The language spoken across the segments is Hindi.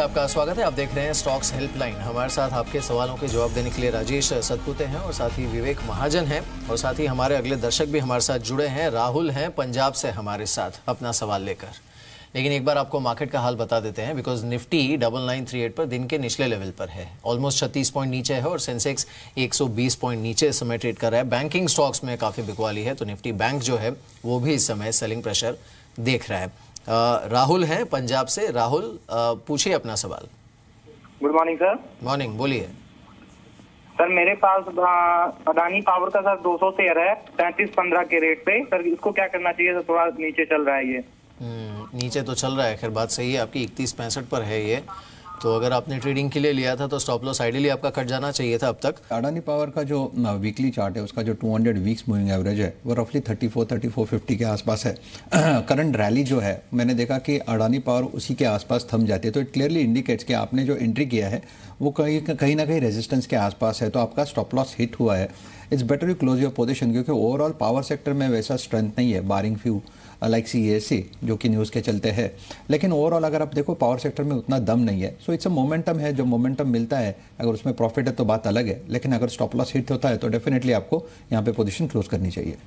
नमस्कार, आपका स्वागत है। आप देख रहे हैं स्टॉक्स हेल्पलाइन। हमारे साथ आपके सवालों के जवाब देने के लिए राजेश सतपुते हैं और साथ ही विवेक महाजन हैं और साथ ही हमारे अगले दर्शक भी हमारे साथ जुड़े हैं। राहुल हैं पंजाब से हमारे साथ अपना सवाल लेकर। लेकिन एक बार आपको मार्केट का हाल बता देते हैं, बिकॉज निफ्टी 9938 पर दिन के निचले लेवल पर है, ऑलमोस्ट 36 पॉइंट नीचे है और सेंसेक्स 120 पॉइंट नीचे इस समय ट्रेड कर रहा है। बैंकिंग स्टॉक्स में काफी बिकवाली है, तो निफ्टी बैंक जो है वो भी इस समय सेलिंग प्रेशर देख रहा है। राहुल हैं पंजाब से। राहुल, पूछिए अपना सवाल। Good morning sir. मॉर्निंग, बोलिए सर। मेरे पास अडानी पावर का सर 200 शेयर है 33.15 के रेट पे। सर इसको क्या करना चाहिए? सर थोड़ा नीचे चल रहा है ये। नीचे तो चल रहा है, खैर बात सही है आपकी, 31.65 पर है ये। तो अगर आपने ट्रेडिंग के लिए लिया था तो स्टॉप लॉस आइडियली आपका कट जाना चाहिए था अब तक। अडानी पावर का जो वीकली चार्ट है उसका जो 200 वीक्स मूविंग एवरेज है वो रफली 3450 के आसपास है। करंट रैली जो है मैंने देखा कि अडानी पावर उसी के आसपास थम जाती है, तो इट क्लियरली इंडिकेट्स कि आपने जो एंट्री किया है वो कहीं ना कहीं रेजिस्टेंस के आसपास है, तो आपका स्टॉप लॉस हिट हुआ है। It's better you close your position, क्योंकि ओवरऑल पावर सेक्टर में वैसा स्ट्रेंथ नहीं है, बारिंग फ्यू लाइक CESC जो कि न्यूज़ के चलते है। लेकिन ओवरऑल अगर आप देखो पावर सेक्टर में उतना दम नहीं है। सो इट्स अ मोमेंटम है, जो मोमेंटम मिलता है अगर उसमें प्रॉफिट है तो बात अलग है, लेकिन अगर स्टॉप लॉस हिट होता है तो डेफिनेटली आपको यहाँ पे पोजीशन क्लोज करनी चाहिए।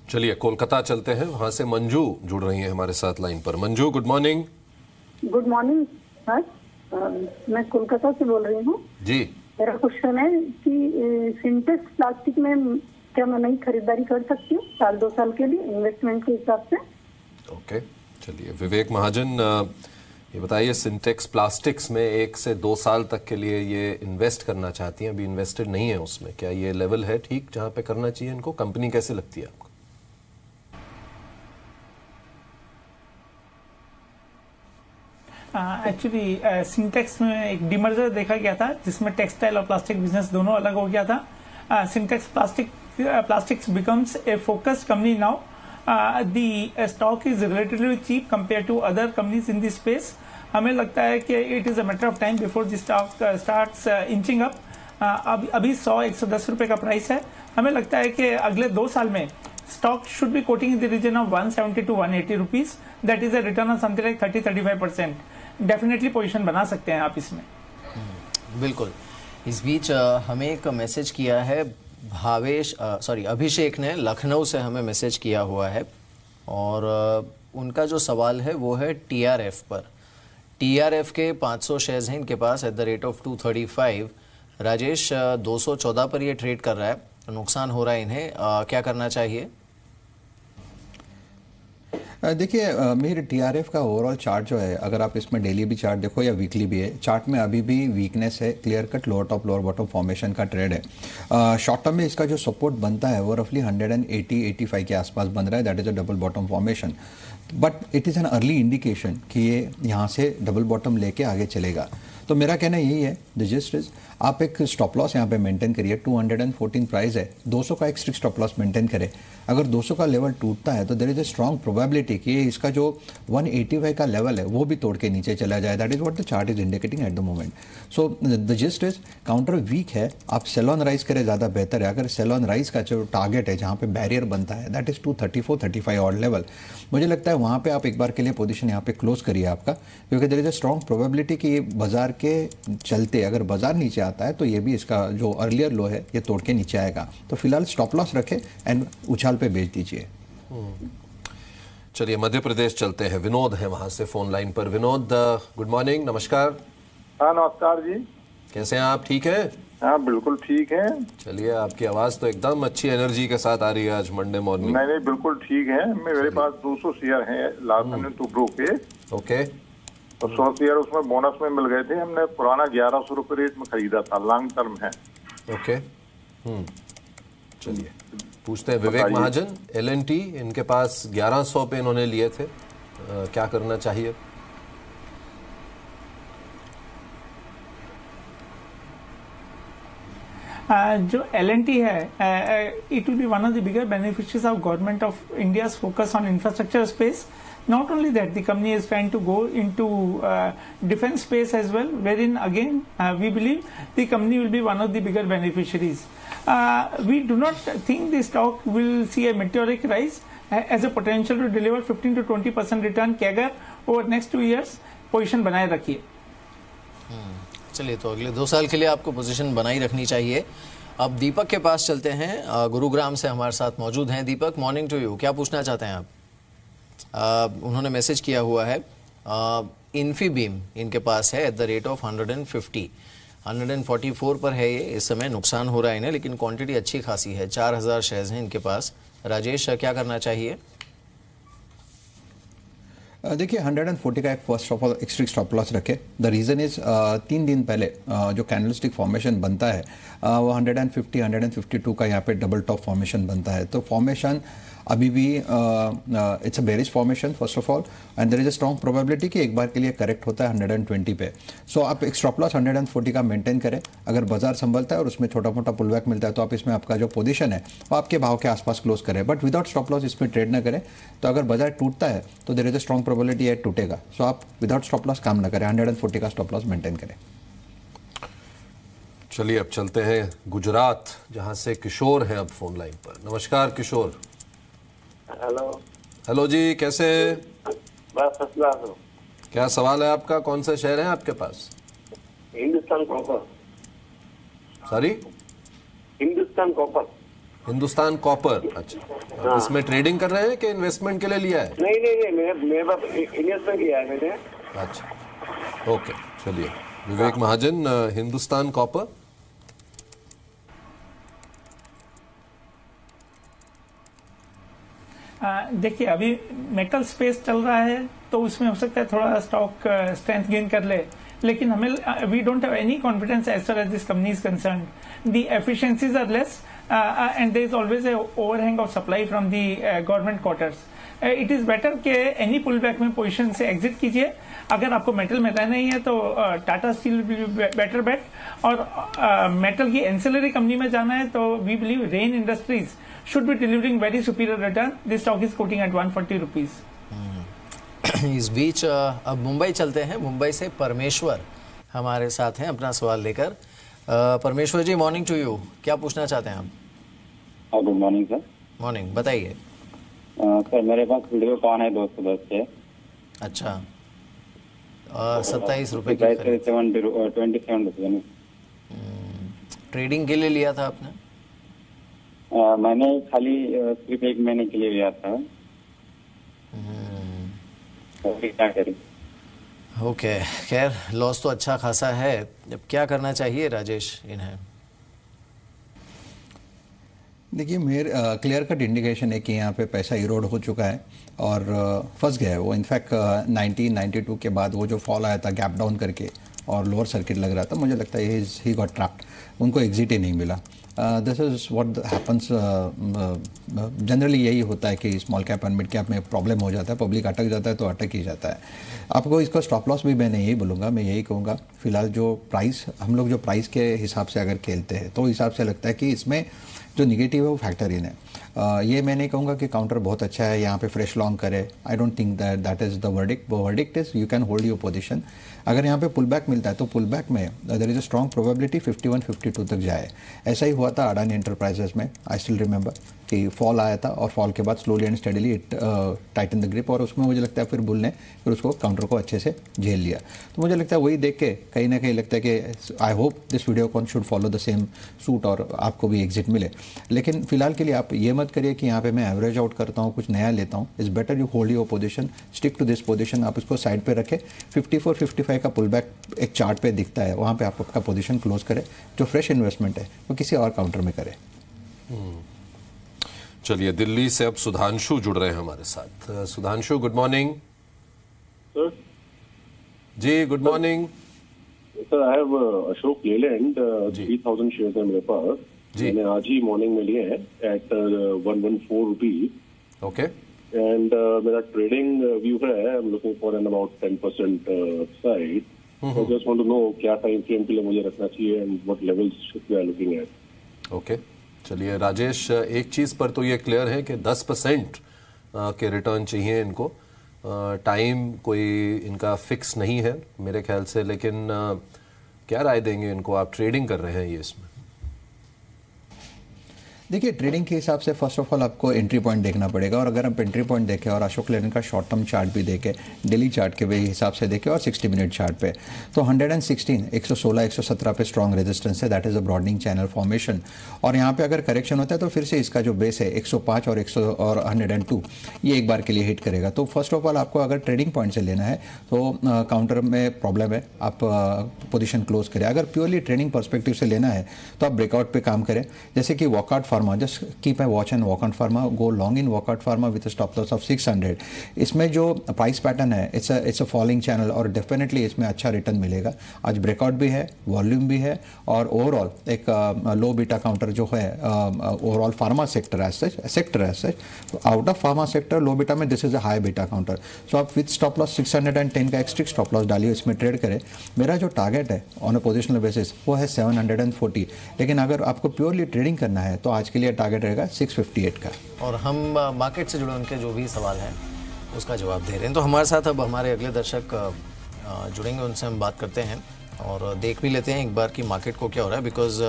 चलिए कोलकाता चलते हैं, वहां से मंजू जुड़ रही है हमारे साथ लाइन पर। Manju, good morning. Good morning sir, मैं कोलकाता से बोल रही हूँ जी। मेरा क्वेश्चन है कि सिंटेक्स प्लास्टिक में क्या मैं नई खरीदारी कर सकती हूँ 1-2 साल के लिए इन्वेस्टमेंट के हिसाब से? ओके, चलिए विवेक महाजन, ये बताइए, सिंटेक्स प्लास्टिक्स में 1 से 2 साल तक के लिए ये इन्वेस्ट करना चाहती हैं, अभी इन्वेस्टेड नहीं है उसमें, क्या ये लेवल है ठीक जहां पे करना चाहिए इनको? कंपनी कैसे लगती है आपको? एक्चुअली सिंटेक्स में एक डिमर्जर देखा गया था जिसमें टेक्सटाइल और प्लास्टिक बिजनेस दोनों अलग हो गया था। Sintex plastics becomes a focused company now. The stock is relatively cheap compare to other companies in this space. हमें लगता है कि it is a matter of time before the stock starts inching up. अभी 100-110 रुपए का प्राइस है। हमें लगता है कि अगले 2 साल में stock should be quoting in the region of 170 to 180 rupees. That is a return on something like 30-35%. Definitely position बना सकते हैं आप इसमें। बिल्कुल। इस बीच हमें एक मैसेज किया है अभिषेक ने लखनऊ से हमें मैसेज किया हुआ है और उनका जो सवाल है वो है TRF पर। TRF के 500 शेयर्स हैं इनके पास at the rate of 235। Rajesh, 214 पर ये ट्रेड कर रहा है, तो नुकसान हो रहा है इन्हें, क्या करना चाहिए? देखिए मेरे TRF का ओवरऑल चार्ट जो है, अगर आप इसमें डेली भी चार्ट देखो या वीकली भी है, चार्ट में अभी भी वीकनेस है, clear cut lower top lower bottom formation का ट्रेड है। शॉर्ट टर्म में इसका जो सपोर्ट बनता है वो रफली 180-85 के आसपास बन रहा है, that is a double bottom formation. But it is an early indication कि ये यहाँ से डबल बॉटम लेके आगे चलेगा। तो मेरा कहना यही है, द जिस्ट इज आप एक स्टॉप लॉस यहाँ पे मेंटेन करिए। 214 प्राइस है, 200 का एक स्ट्रिक्ट स्टॉप लॉस मेंटेन करें। अगर 200 का लेवल टूटता है तो there is a strong probability कि इसका जो 185 का लेवल है वो भी तोड़ के नीचे चला जाए। That is what the chart is indicating at the moment. So the gist is counter weak है, आप सेल ऑन राइज करें ज़्यादा बेहतर है। अगर सेल ऑन राइज का जो टारगेट है जहाँ पे बैरियर बनता है दैट इज 234-35 ऑड लेवल, मुझे लगता है वहाँ पे आप एक बार के लिए पोजीशन यहाँ पे क्लोज करिए आपका, क्योंकि there is a strong probability कि बाजार के चलते अगर बाजार नीचे आता है तो ये भी इसका जो अर्लियर लो है ये तोड़ के नीचे आएगा। तो फिलहाल स्टॉप लॉस रखें एंड उछाल पे बेच दीजिए। चलिए मध्य प्रदेश चलते हैं, विनोद है वहां से फोन लाइन पर। Vinod, good morning. नमस्कार। हाँ नमस्कार जी, कैसे हैं आप? ठीक है? हाँ बिल्कुल ठीक है। चलिए, आपकी आवाज तो एकदम अच्छी एनर्जी के साथ आ रही है आज मंडे मॉर्निंग। नहीं बिल्कुल ठीक है। मेरे पास 200 शेयर हैं लास्ट टुब्रो के। ओके। तो 100 शेयर उसमें बोनस में मिल गए थे। हमने पुराना 1100 रुपये रेट में खरीदा था, लॉन्ग टर्म है। ओके। चलिए पूछते हैं विवेक महाजन, L&T इनके पास 1100 पे इन्होंने लिए थे, क्या करना चाहिए? जो L&T है, it will be one of the bigger beneficiaries of government of India's focus on infrastructure space. Not only that, the company is trying to go into defense space as well, wherein again we believe the company will be one of the bigger beneficiaries. We do not think the stock will see a meteoric rise, has a potential to deliver 15 to 20% return CAGR over next 2 years. Position बनाए रखिए। चलिए, तो अगले 2 साल के लिए आपको पोजीशन बनाई रखनी चाहिए। अब दीपक के पास चलते हैं, गुरुग्राम से हमारे साथ मौजूद हैं। दीपक, मॉर्निंग टू यू। क्या पूछना चाहते हैं आप? उन्होंने मैसेज किया हुआ है, इन्फीबीम इनके पास है @ 150, 144 पर है ये इस समय। नुकसान हो रहा है इन्हें, लेकिन क्वांटिटी अच्छी खासी है, 4000 शेयर्स हैं इनके पास। राजेश, क्या करना चाहिए? देखिए 140 का एक फर्स्ट स्ट्रिक्ट स्टॉप लॉस रखे। द रीज़न इज 3 दिन पहले जो कैंडलस्टिक फॉर्मेशन बनता है वो 150 152 का यहाँ पे डबल टॉप फॉर्मेशन बनता है। तो फॉर्मेशन अभी भी it's a bearish formation first of all, and there is a strong probability कि एक बार के लिए करेक्ट होता है 120 पे। सो आप एक स्टॉप लॉस 140 का मेंटेन करें। अगर बाजार संभलता है और उसमें छोटा मोटा पुल बैक मिलता है तो आप इसमें आपका जो पोजीशन है वो आपके भाव के आसपास क्लोज करें, बट विदाउट स्टॉप लॉस इसमें ट्रेड ना करें। तो अगर बाजार टूटता है तो there is a strong probability है टूटेगा। सो आप विदाउट स्टॉप लॉस काम ना करें, 140 का स्टॉप लॉस मेंटेन करें। चलिए अब चलते हैं गुजरात, जहां से किशोर हैं अब फोन लाइन पर। नमस्कार किशोर। हेलो जी, कैसे हैं? बस असला। क्या सवाल है आपका? कौन सा शेयर है आपके पास? Hindustan Copper. Sorry, Hindustan Copper. Hindustan Copper. अच्छा, इसमें ट्रेडिंग कर रहे हैं कि इन्वेस्टमेंट के लिए लिया है? नहीं, मैं बस इन्वेस्टमेंट किया है मैंने। अच्छा, ओके। चलिए, विवेक महाजन, हिंदुस्तान कॉपर। देखिए, अभी मेटल स्पेस चल रहा है तो उसमें हो सकता है थोड़ा स्टॉक स्ट्रेंथ गेन कर ले, लेकिन हमें we don't have any confidence as far as this company is concern. The efficiencies are less and there is always a overhang of supply from the government quarters. It is better के एनी पुल बैक में पोजिशन से एग्जिट कीजिए। अगर आपको मेटल में रहना ही है तो Tata Steel will be better bet, और मेटल की एंसिलरी कंपनी में जाना है तो we believe rain industries should be delivering very superior return. This stock is quoting at 140 rupees. इस बीच अब मुंबई चलते हैं। मुंबई से परमेश्वर हमारे साथ हैं अपना सवाल लेकर। परमेश्वर जी, मॉर्निंग टू यू। क्या पूछना चाहते हैं आप? Good morning sir. मॉर्निंग, बताइए। सर मेरे पास वीडियो कॉन है 210 से। अच्छा, 27 रुपए की 27 रुपये। ट्रेडिंग के लिए लिया था आपने? मैंने खाली सिर्फ 1 महीने के लिए लिया था। क्या करें? ओके, खैर लॉस तो अच्छा खासा है। अब क्या करना चाहिए राजेश इन्हें? देखिए, मेरे क्लियर कट इंडिकेशन है कि यहाँ पे पैसा इरोड हो चुका है और फंस गया है वो। इनफैक्ट 1992 के बाद वो जो फॉल आया था गैप डाउन करके और लोअर सर्किट लग रहा था, मुझे लगता है ही गॉट ट्रैप्ड। उनको एग्जिट ही नहीं मिला। This is what happens generally. यही होता है कि small cap and mid cap में प्रॉब्लम हो जाता है, पब्लिक अटक जाता है तो अटक ही जाता है। आपको इसका स्टॉप लॉस भी मैं यही बोलूँगा, मैं यही कहूँगा फिलहाल जो प्राइस, हम लोग जो प्राइस के हिसाब से अगर खेलते हैं तो हिसाब से लगता है कि इसमें जो निगेटिव है वो फैक्टर इन है। ये मैं नहीं कहूँगा कि काउंटर बहुत अच्छा है, यहाँ पे फ्रेश लॉन्ग करे। I don't think that is the verdict. Verdict is you can hold your position. अगर यहाँ पे पुल बैक मिलता है तो पुल बैक में there is a strong probability 51-52 तक जाए। ऐसा ही हुआ था अडानी एंटरप्राइजेस में। आई स्टिल रिमेंबर कि फॉल आया था और फॉल के बाद slowly and steadily it Titan the grip, और उसमें मुझे लगता है फिर बुल ने फिर उसको काउंटर को अच्छे से झेल लिया। तो मुझे लगता है वही देख के कहीं ना कहीं लगता है कि I hope this video con should follow the same suit और आपको भी एग्जिट मिले। लेकिन फिलहाल के लिए आप ये मत करिए कि यहाँ पे मैं एवरेज आउट करता हूँ, कुछ नया लेता हूँ। It's better you hold your position, stick to this position. आप उसको साइड पे रखें। 54-55 का पुल बैक एक चार्ट पे दिखता है, वहाँ पे आप आपका पोजीशन क्लोज करें। जो फ्रेश इन्वेस्टमेंट है वो किसी और काउंटर में करें। चलिए, दिल्ली से अब सुधांशु जुड़ रहे हैं हमारे साथ। Sudhanshu, good morning. Sir ji, good morning. Sir, I have Ashok Leyland 3000 shares है मेरे पास। मैंने आज ही मॉर्निंग में लिए हैं एट 114 रुपीज। ओके। एंड मेरा ट्रेडिंग व्यू है, I am looking for an about 10% side. I just want to know क्या टाइम फ्रेम के लिए मुझे रखना चाहिए and what levels we are looking at. Okay, चलिए राजेश, एक चीज पर तो ये क्लियर है कि 10% के रिटर्न चाहिए इनको। टाइम कोई इनका फिक्स नहीं है मेरे ख्याल से, लेकिन क्या राय देंगे इनको? आप ट्रेडिंग कर रहे हैं ये इसमें? देखिए ट्रेडिंग के हिसाब से फर्स्ट ऑफ ऑल आपको एंट्री पॉइंट देखना पड़ेगा, और अगर आप एंट्री पॉइंट देखें और अशोक लेलैंड का शॉर्ट टर्म चार्ट भी देखें, डेली चार्ट के हिसाब से देखें और 60 मिनट चार्ट पे, तो 116, 116, 117 पे स्ट्रॉन्ग रेजिस्टेंस है, that is a broadening channel formation. और यहाँ पे अगर करेक्शन होता है तो फिर से इसका जो बेस है 105 और 102 ये एक बार के लिए हिट करेगा। तो फर्स्ट ऑफ ऑल आपको अगर ट्रेडिंग पॉइंट से लेना है तो काउंटर में प्रॉब्लम है, आप पोजीशन क्लोज करें। अगर प्योरली ट्रेडिंग पर्सपेक्टिव से लेना है तो आप ब्रेकआउट पे काम करें, जैसे कि walkout pharma, just keep a watch and walkout pharma, go long in walkout pharma with stop loss of 600। इसमें जो प्राइस पैटर्न है इट्स अ फॉलिंग चैनल और डेफिनेटली इसमें अच्छा रिटर्न मिलेगा। आज ब्रेकआउट भी है, वॉल्यूम भी है और ओवरऑल एक लो बीटा काउंटर जो है overall pharma sector as such, out of pharma sector low beta में this is a high beta counter. So आप विद स्टॉप लॉस 610 का एक स्ट्रिक्ट स्टॉप लॉस डालिए, इसमें ट्रेड करें। मेरा जो टारगेट है ऑन अ पोजिशनल बेसिस वो है 740, लेकिन अगर आपको प्योरली ट्रेडिंग करना है तो आज के लिए टारगेट रहेगा 658 का। और हम मार्केट से जुड़े उनके जो भी सवाल हैं उसका जवाब दे रहे हैं। तो हमारे साथ अब हमारे अगले दर्शक जुड़ेंगे, उनसे हम बात करते हैं और देख भी लेते हैं एक बार कि मार्केट को क्या हो रहा है। बिकॉज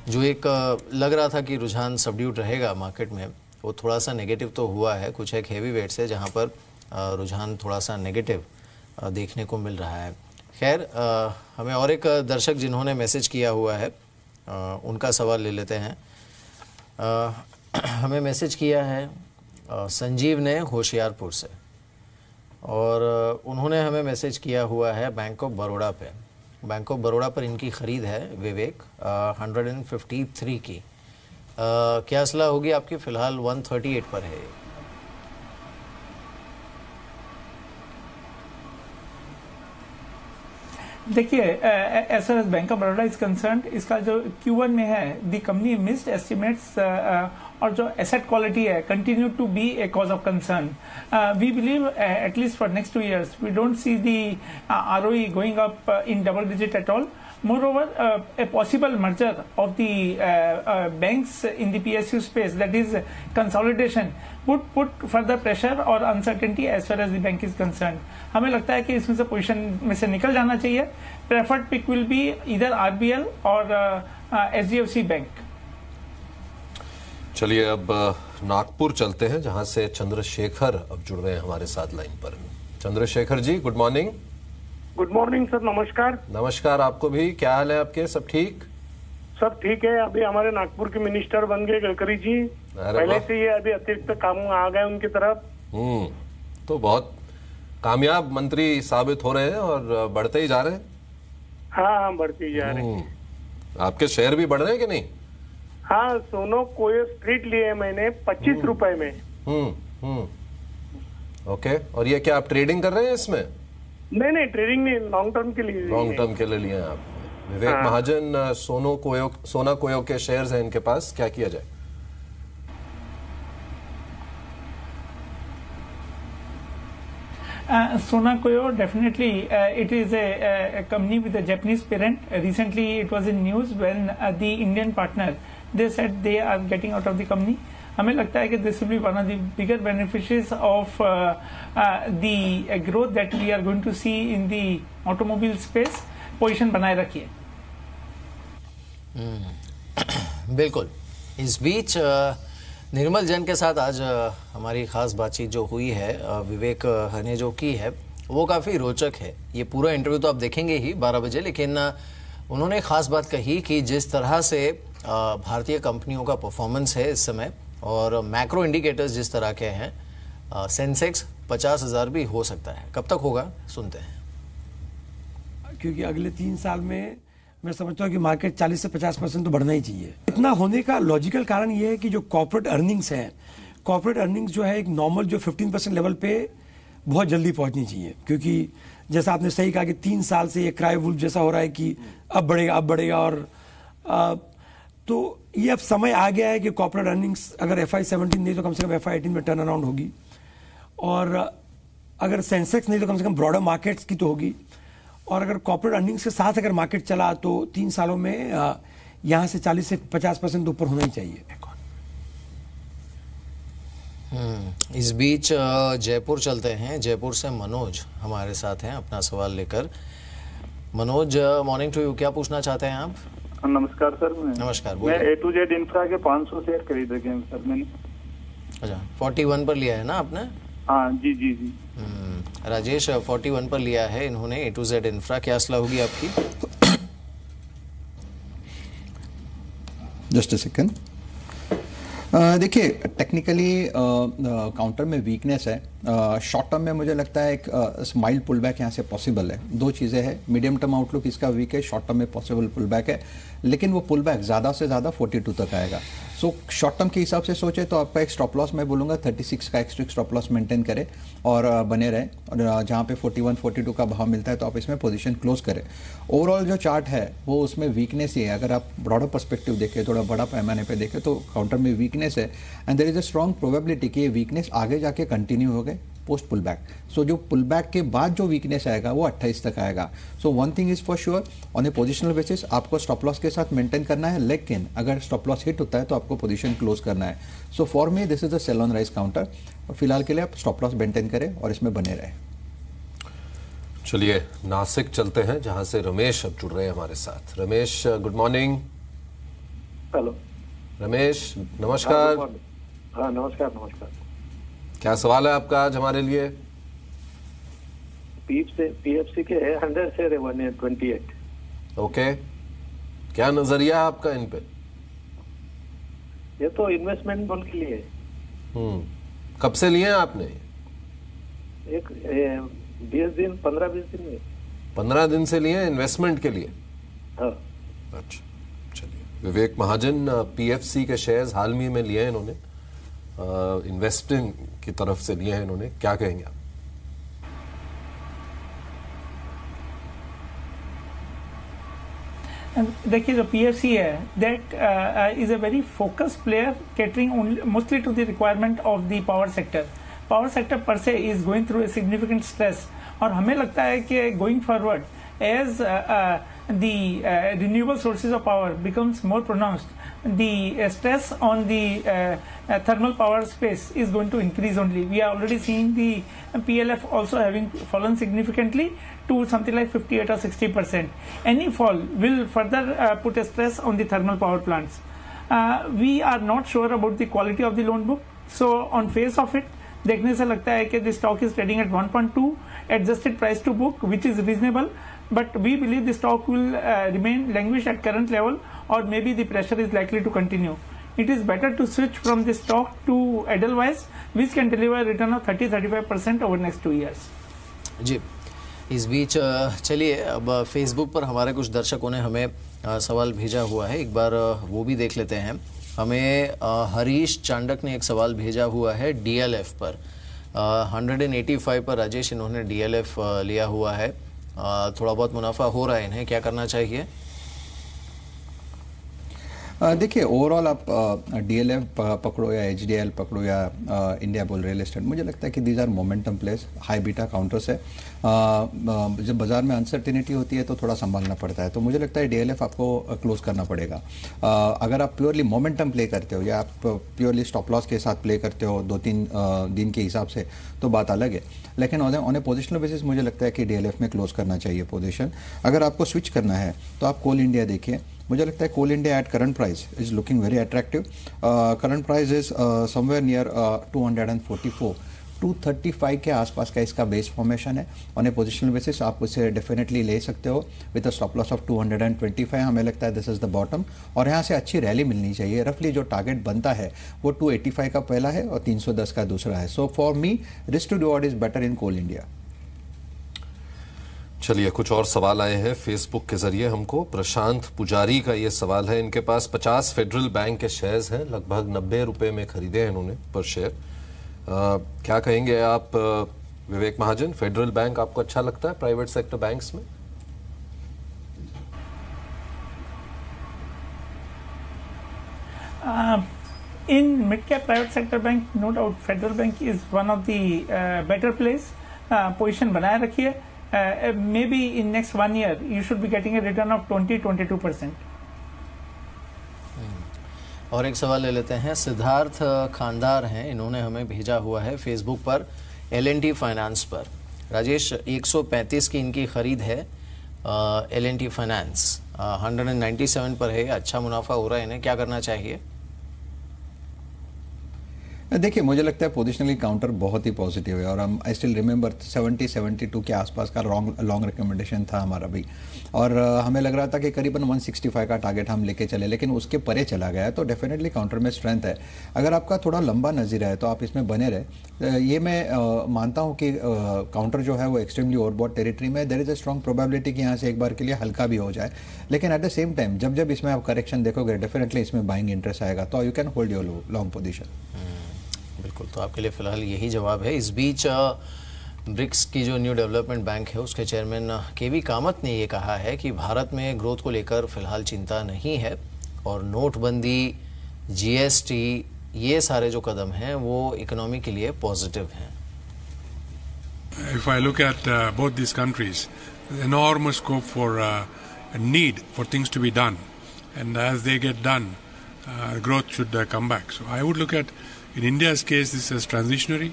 जो एक लग रहा था कि रुझान सबड्यूट रहेगा मार्केट में, वो थोड़ा सा नेगेटिव तो हुआ है। कुछ एक हैवी वेट से जहाँ पर रुझान थोड़ा सा नेगेटिव देखने को मिल रहा है। खैर हमें और एक दर्शक जिन्होंने मैसेज किया हुआ है उनका सवाल ले लेते हैं। हमें मैसेज किया है संजीव ने होशियारपुर से, और उन्होंने हमें मैसेज किया हुआ है बैंक ऑफ बड़ौदा पे। बैंक ऑफ बड़ौदा पर इनकी ख़रीद है विवेक 153 की। क्या सलाह होगी आपकी? फ़िलहाल 138 पर है। देखिए as far as Bank of Baroda is concern, इसका जो Q1 में है दी कंपनी मिस्ड एस्टिमेट्स और जो एसेट क्वालिटी है continue to be a cause of concern. We believe at least for next 2 years we don't see the ROE going up in double digit at all. Moreover, a possible merger of the banks in the PSU space, that is consolidation, would put further pressure or uncertainty as far as the bank is concerned. हमें लगता है कि इसमें से पोजीशन में से निकल जाना चाहिए। Preferred pick will be either RBL और HDFC Bank। चलिए अब नागपुर चलते हैं, जहां से चंद्रशेखर अब जुड़ रहे हैं हमारे साथ लाइन पर। Chandrashekhar ji good morning. Good morning sir, नमस्कार। नमस्कार आपको भी। क्या हाल है आपके? सब ठीक? सब ठीक है। अभी हमारे नागपुर के मिनिस्टर बन गए गडकरी जी, पहले से ये अभी अतिरिक्त काम आ गए उनकी तरफ। तो बहुत कामयाब मंत्री साबित हो रहे हैं और बढ़ते ही जा रहे हैं। हाँ बढ़ते ही जा रहे हैं। आपके शेयर भी बढ़ रहे हैं कि नहीं? हाँ, सोनो कोयो स्ट्रीट लिए मैंने 25 रुपए में। ओके, और ये क्या आप ट्रेडिंग कर रहे हैं इसमें? नहीं ट्रेडिंग नहीं, लॉन्ग टर्म के लिए। लॉन्ग टर्म के लिए लिए आप। विवेक महाजन सोना कोयो के शेयर्स हैं इनके पास, क्या किया जाए? Sona Koyo, definitely it is a company with a Japanese parent. Recently it was in news when the Indian partner, they said they are getting out of the company. हमें लगता है कि this will be one of the bigger beneficiaries of the growth that we are going to see in the automobile space. Position बनाए रखिए। बिल्कुल। इस बीच निर्मल जैन के साथ आज हमारी खास बातचीत जो हुई है विवेक ने जो की है वो काफ़ी रोचक है। ये पूरा इंटरव्यू तो आप देखेंगे ही 12 बजे, लेकिन उन्होंने खास बात कही कि जिस तरह से भारतीय कंपनियों का परफॉर्मेंस है इस समय और मैक्रो इंडिकेटर्स जिस तरह के हैं, सेंसेक्स 50,000 भी हो सकता है। कब तक होगा सुनते हैं। क्योंकि अगले 3 साल में मैं समझता हूँ कि मार्केट 40 से 50% तो बढ़ना ही चाहिए। इतना होने का लॉजिकल कारण ये है कि जो कॉर्पोरेट अर्निंग्स है, कॉर्पोरेट अर्निंग्स जो है एक नॉर्मल जो 15% लेवल पे बहुत जल्दी पहुंचनी चाहिए। क्योंकि जैसा आपने सही कहा कि 3 साल से ये क्राई वुल्फ जैसा हो रहा है कि अब बढ़ेगा और तो ये अब समय आ गया है कि कॉर्पोरेट अर्निंग्स अगर FY17 नहीं तो कम से कम FY18 में टर्न अराउंड होगी, और अगर सेंसेक्स नहीं तो कम से कम ब्रॉडर मार्केट्स की तो होगी। और अगर कॉर्पोरेट अर्निंग्स के साथ अगर मार्केट चला तो 3 सालों में यहां से 40 से 50% ऊपर होना ही चाहिए। इस बीच जयपुर चलते हैं। जयपुर से मनोज हमारे साथ हैं अपना सवाल लेकर। Manoj, morning to you. क्या पूछना चाहते हैं आप? नमस्कार सर। नमस्कार, मैं A to Z इंफ्रा के 500 शेयर खरीदे गए सर मैंने। अच्छा, 41 पर लिया है ना आपने? हाँ जी जी जी। राजेश 41 पर लिया है इन्होंने A to Z इंफ्रा। क्या सलाह होगी आपकी? Just a second. देखिए, टेक्निकली काउंटर में वीकनेस है। शॉर्ट टर्म में मुझे लगता है एक माइल्ड पुल बैक यहाँ से पॉसिबल है। दो चीज़ें हैं, मीडियम टर्म आउटलुक इसका वीक है, शॉर्ट टर्म में पॉसिबल पुल बैक है, लेकिन वो पुल बैक ज़्यादा से ज़्यादा 42 तक आएगा। सो शॉर्ट टर्म के हिसाब से सोचे तो आपका एक स्टॉप लॉस मैं बोलूँगा 36 का एक स्टॉप लॉस मेंटेन करें और बने रहे, और जहाँ पे 41 42 का भाव मिलता है तो आप इसमें पोजीशन क्लोज करें। ओवरऑल जो चार्ट है वो उसमें वीकनेस ही है। अगर आप ब्रॉडर पर्सपेक्टिव देखें, थोड़ा बड़ा पैमाने पे देखें, तो काउंटर में वीकनेस है and there is a strong probability कि ये वीकनेस आगे जाके कंटिन्यू हो गए पोस्ट पुल बैक। सो जो पुल बैक के बाद जो वीकनेस आएगा वो 28 तक आएगा। So one thing is for sure, on a positional basis आपको स्टॉप लॉस के साथ मेंटेन करना है, लेकिन अगर स्टॉप लॉस हिट होता है तो आपको पोजीशन क्लोज करना है। So for me this is a sell on rise counter. फिलहाल के लिए आप स्टॉप लॉस मेंटेन करें और इसमें बने रहे। चलिए नासिक चलते हैं, जहां से रमेश अब जुड़ रहे हैं हमारे साथ। Ramesh, good morning. Hello Ramesh, नमस्कार। हाँ नमस्कार। नमस्कार। क्या सवाल है आपका आज हमारे लिए? पीएफसी के 100 शेयर है 128। ओके, क्या नजरिया है आपका इन पे? ये तो इन्वेस्टमेंट बोल के लिए। कब से लिए हैं आपने? एक 20 दिन 15-20 दिन में। 15 दिन से लिए हैं इन्वेस्टमेंट के लिए? हाँ। अच्छा, चलिए। विवेक महाजन पीएफसी के शेयर्स हाल में लिए हैं इन्होंने, इन्वेस्टिंग की तरफ से लिए हैं इन्होंने, क्या कहेंगे आप? देखिए, जो पीएफसी है that is a very focused player catering mostly to the requirement of the power sector. Power sector per se is going through a significant stress, और हमें लगता है कि going forward as the renewable sources of power becomes more pronounced, the stress on the thermal power space is going to increase only. We are already seeing the PLF also having fallen significantly to something like 58 or 60%. Any fall will further put a stress on the thermal power plants. We are not sure about the quality of the loan book, so on face of it देखने से लगता है कि the stock is trading at 1.2 adjusted price to book, which is reasonable, but we believe the stock will remain languish at current level, or maybe the pressure is likely to continue. It is better to switch from this stock to Edelweiss, which can deliver a return of 30-35% over next 2 years. जी, इस बीच चलिए अब फेसबुक पर हमारे कुछ दर्शकों ने हमें सवाल भेजा हुआ है, एक बार वो भी देख लेते हैं। हमें हरीश चांडक ने एक सवाल भेजा हुआ है डीएलएफ पर। 185 पर राजेश इन्होंने डीएलएफ लिया हुआ है, थोड़ा बहुत मुनाफा हो रहा है इन्हें, क्या करना चाहिए? देखिए, ओवरऑल आप डीएलएफ पकड़ो या एचडीएल पकड़ो या इंडिया बुल रियल एस्टेट, मुझे लगता है कि these are momentum plays, high beta counters है। जब बाजार में अनसर्टिनिटी होती है तो थोड़ा संभालना पड़ता है, तो मुझे लगता है डीएलएफ आपको क्लोज करना पड़ेगा। अगर आप प्योरली मोमेंटम प्ले करते हो या आप प्योरली स्टॉप लॉस के साथ प्ले करते हो 2-3 दिन के हिसाब से तो बात अलग है, लेकिन ऑन ए पोजिशनल बेसिस मुझे लगता है कि डीएलएफ में क्लोज करना चाहिए पोजीशन। अगर आपको स्विच करना है तो आप कोल इंडिया देखिए, मुझे लगता है Coal India at current price is looking very attractive. Current price is somewhere near 244, 235 के आसपास का इसका बेस फॉर्मेशन है। ऑन ए पोजिशनल बेसिस आप उसे डेफिनेटली ले सकते हो with a stop loss of 225। हमें लगता है दिस इज द बॉटम, और यहाँ से अच्छी रैली मिलनी चाहिए। रफली जो टारगेट बनता है वो 285 का पहला है और 310 का दूसरा है। So for me risk to reward is better in Coal India. चलिए, कुछ और सवाल आए हैं फेसबुक के जरिए हमको। प्रशांत पुजारी का ये सवाल है, इनके पास 50 फेडरल बैंक के शेयर्स हैं, लगभग 90 रुपए में खरीदे हैं इन्होंने पर शेयर। क्या कहेंगे आप विवेक महाजन, फेडरल बैंक आपको अच्छा लगता है प्राइवेट सेक्टर बैंक्स में? In mid-cap private sector bank, no doubt Federal Bank is one of the better place. Position बनाए रखिए. Maybe in next 1 year you should be getting a return of 20-22%. और एक सवाल ले लेते हैं, सिद्धार्थ खानदार हैं, इन्होंने हमें भेजा हुआ है फेसबुक पर L&T फाइनेंस पर। राजेश 135 की इनकी खरीद है L&T फाइनेंस, 197 पर है, अच्छा मुनाफा हो रहा है, इन्हें क्या करना चाहिए? देखिए, मुझे लगता है पोजिशनली काउंटर बहुत ही पॉजिटिव है और हम आई स्टिल रिमेंबर 70-72 के आसपास का लॉन्ग रिकमेंडेशन था हमारा भी, और हमें लग रहा था कि करीबन 165 का टारगेट हम लेके चले, लेकिन उसके परे चला गया है। तो डेफिनेटली काउंटर में स्ट्रेंथ है। अगर आपका थोड़ा लंबा नज़ीर है तो आप इसमें बने रहे। ये मैं मानता हूँ कि काउंटर जो है वो एक्सट्रीमली ओवरबॉट टेरिटरी में, there is a strong probability कि यहाँ से एक बार के लिए हल्का भी हो जाए, लेकिन एट द सेम टाइम जब इसमें आप करेक्शन देखोगे डेफिनेटली इसमें बाइंग इंटरेस्ट आएगा, तो you can hold your long position. बिल्कुल, तो आपके लिए फिलहाल यही जवाब है। इस बीच ब्रिक्स की जो न्यू डेवलपमेंट बैंक है उसके चेयरमैन केवी कामत ने ये कहा है कि भारत में ग्रोथ को लेकर फिलहाल चिंता नहीं है और नोटबंदी, जीएसटी, ये सारे जो कदम हैं वो इकोनॉमी के लिए पॉजिटिव हैं। If I look at both these countries, there's enormous scope for a need for things to be done, and as they get done, growth should come back. So I would look at, in India's case, this is transitionary.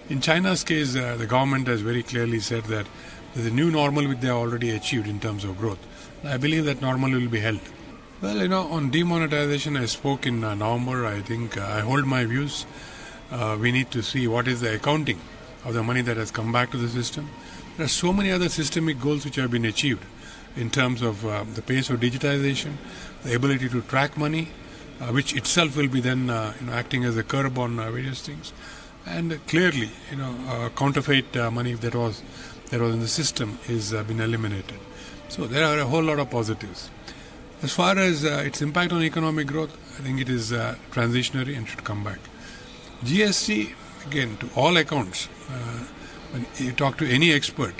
In China's case, the government has very clearly said that there's a new normal which they have already achieved in terms of growth. I believe that normal will be held. Well, on demonetization, I spoke in November. I think I hold my views. We need to see what is the accounting of the money that has come back to the system. There are so many other systemic goals which have been achieved in terms of the pace of digitization, the ability to track money, which itself will be then acting as a curb on various things, and clearly counterfeit money that was in the system is been eliminated. So there are a whole lot of positives. As far as its impact on economic growth, I think it is transitionary and should come back. GST, again, to all accounts, when you talk to any expert,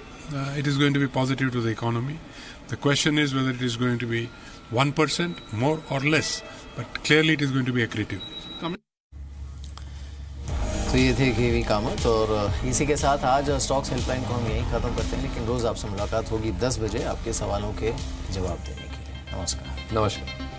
it is going to be positive to the economy. The question is whether it is going to be 1% more or less, but clearly it is going to be accretive. तो ये थे केवी कामत, और इसी के साथ आज स्टॉक्स हेल्पलाइन को हम यहीं ख़त्म करते हैं, लेकिन रोज़ आपसे मुलाकात होगी 10 बजे आपके सवालों के जवाब देने के लिए। नमस्कार। नमस्कार।